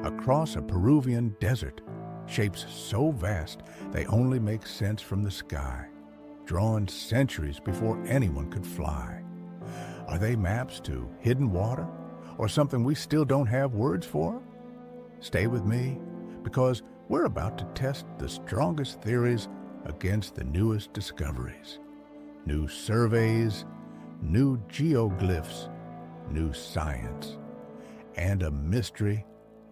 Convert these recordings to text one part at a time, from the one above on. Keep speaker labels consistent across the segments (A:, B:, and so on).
A: across a Peruvian desert, shapes so vast they only make sense from the sky, drawn centuries before anyone could fly. Are they maps to hidden water, or something we still don't have words for? Stay with me, because we're about to test the strongest theories against the newest discoveries. New surveys, new geoglyphs, new science, and a mystery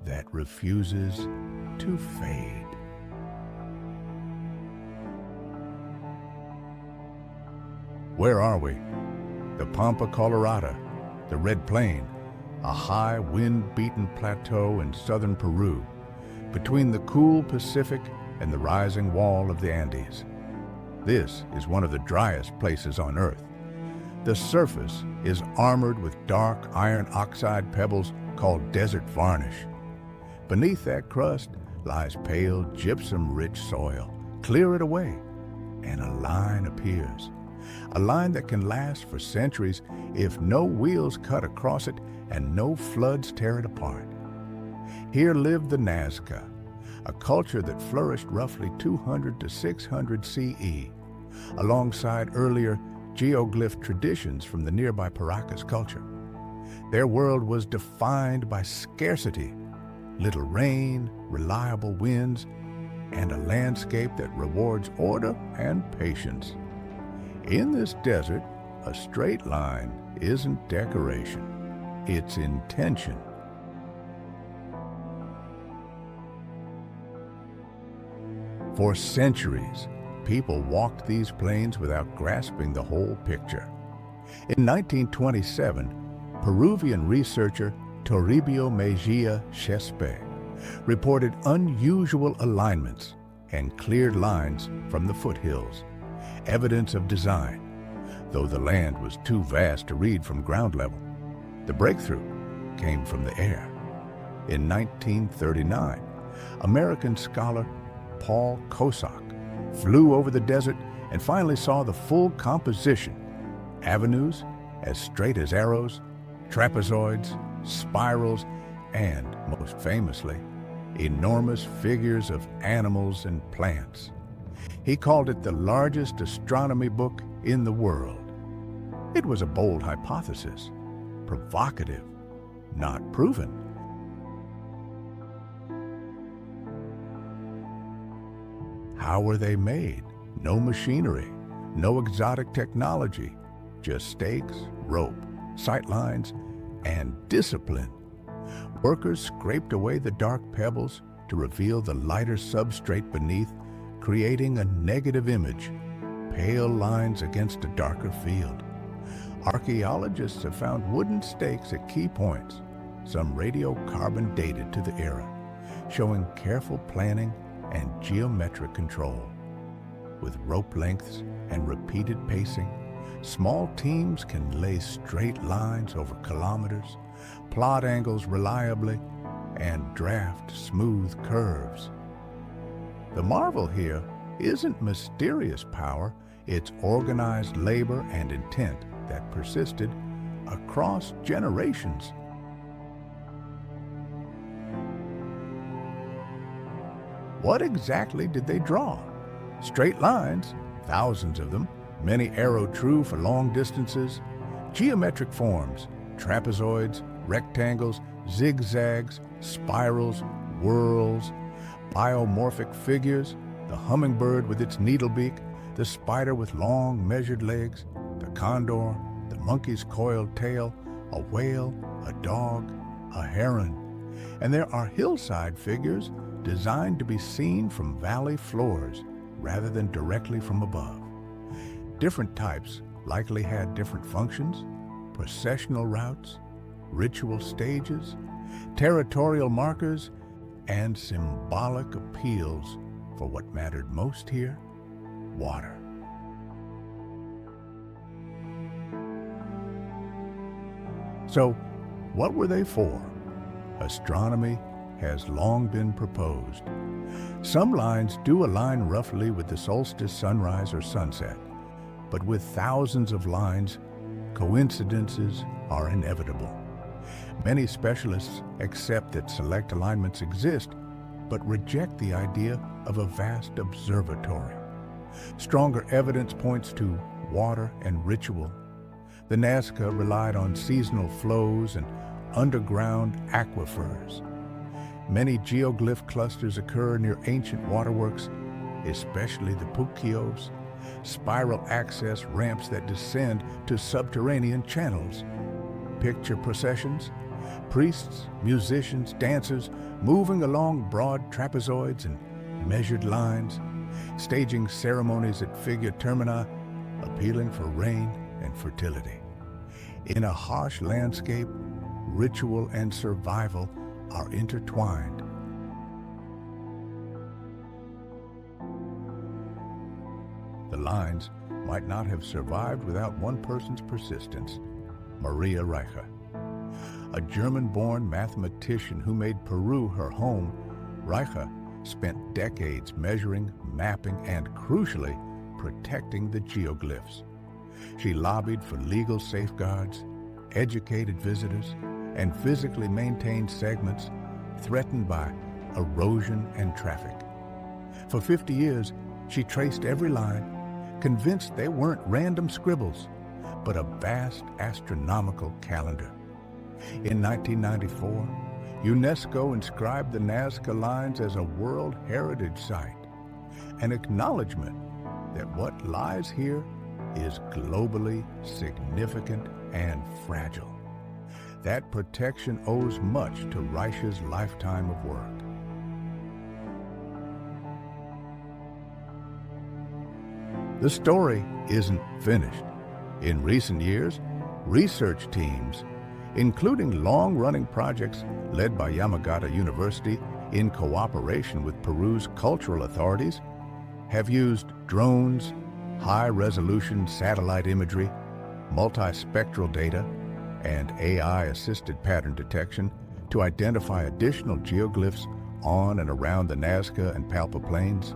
A: that refuses to fade. Where are we? The Pampa, Colorada, the Red Plain, a high wind-beaten plateau in southern Peru, between the cool Pacific and the rising wall of the Andes. This is one of the driest places on Earth. The surface is armored with dark iron oxide pebbles called desert varnish. Beneath that crust lies pale gypsum-rich soil. Clear it away, and a line appears. A line that can last for centuries if no wheels cut across it and no floods tear it apart. Here lived the Nazca, a culture that flourished roughly 200 to 600 CE, alongside earlier geoglyph traditions from the nearby Paracas culture. Their world was defined by scarcity, little rain, reliable winds, and a landscape that rewards order and patience. In this desert, a straight line isn't decoration, it's intention. For centuries, people walked these plains without grasping the whole picture. In 1927, Peruvian researcher Toribio Mejía Xesspe reported unusual alignments and cleared lines from the foothills, evidence of design, though the land was too vast to read from ground level. The breakthrough came from the air. In 1939, American scholar Paul Kosok flew over the desert and finally saw the full composition: avenues as straight as arrows, trapezoids, spirals, and, most famously, enormous figures of animals and plants. He called it the largest astronomy book in the world. It was a bold hypothesis, provocative, not proven. How were they made? No machinery, no exotic technology, just stakes, rope, sightlines, and discipline. Workers scraped away the dark pebbles to reveal the lighter substrate beneath, creating a negative image, pale lines against a darker field. Archaeologists have found wooden stakes at key points, some radiocarbon dated to the era, showing careful planning and geometric control. With rope lengths and repeated pacing, small teams can lay straight lines over kilometers, plot angles reliably, and draft smooth curves. The marvel here isn't mysterious power, it's organized labor and intent that persisted across generations. What exactly did they draw? Straight lines, thousands of them, many arrow true for long distances, geometric forms, trapezoids, rectangles, zigzags, spirals, whorls, biomorphic figures, the hummingbird with its needle beak, the spider with long measured legs, the condor, the monkey's coiled tail, a whale, a dog, a heron. And there are hillside figures designed to be seen from valley floors rather than directly from above. Different types likely had different functions, processional routes, ritual stages, territorial markers, and symbolic appeals for what mattered most here: water. So, what were they for? Astronomy has long been proposed. Some lines do align roughly with the solstice, sunrise, or sunset, but with thousands of lines, coincidences are inevitable. Many specialists accept that select alignments exist, but reject the idea of a vast observatory. Stronger evidence points to water and ritual. The Nazca relied on seasonal flows and underground aquifers. Many geoglyph clusters occur near ancient waterworks, especially the Puquios, spiral access ramps that descend to subterranean channels. Picture processions, priests, musicians, dancers moving along broad trapezoids and measured lines, staging ceremonies at figure termini, appealing for rain and fertility. In a harsh landscape, ritual and survival are intertwined. The lines might not have survived without one person's persistence, María Reiche. A German-born mathematician who made Peru her home, Reiche spent decades measuring, mapping, and crucially, protecting the geoglyphs. She lobbied for legal safeguards, educated visitors, and physically maintained segments threatened by erosion and traffic. For 50 years, she traced every line, convinced they weren't random scribbles, but a vast astronomical calendar. In 1994, UNESCO inscribed the Nazca Lines as a World Heritage Site, an acknowledgement that what lies here is globally significant and fragile. That protection owes much to Reiche's lifetime of work. The story isn't finished. In recent years, research teams, including long-running projects led by Yamagata University in cooperation with Peru's cultural authorities, have used drones, high-resolution satellite imagery, multispectral data, and AI-assisted pattern detection to identify additional geoglyphs on and around the Nazca and Pampa plains.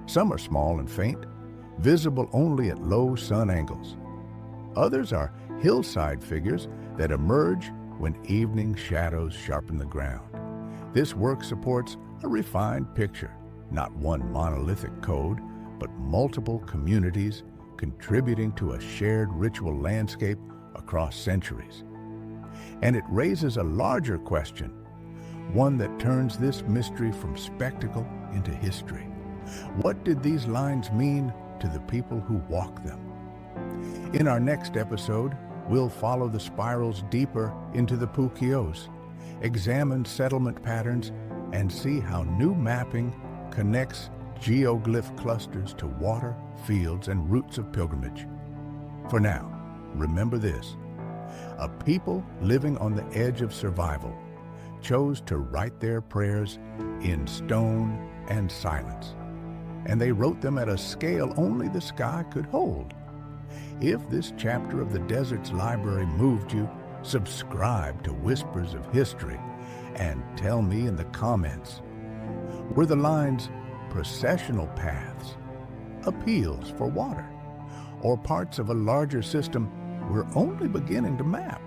A: Some are small and faint, visible only at low sun angles. Others are hillside figures that emerge when evening shadows sharpen the ground. This work supports a refined picture, not one monolithic code, but multiple communities contributing to a shared ritual landscape across centuries. And it raises a larger question, one that turns this mystery from spectacle into history. What did these lines mean to the people who walk them? In our next episode, we'll follow the spirals deeper into the Puquios, examine settlement patterns, and see how new mapping connects geoglyph clusters to water, fields, and routes of pilgrimage. For now, remember this: a people living on the edge of survival chose to write their prayers in stone and silence, and they wrote them at a scale only the sky could hold. If this chapter of the Desert's library moved you, subscribe to Whispers of History and tell me in the comments, were the lines processional paths, appeals for water, or parts of a larger system we're only beginning to map?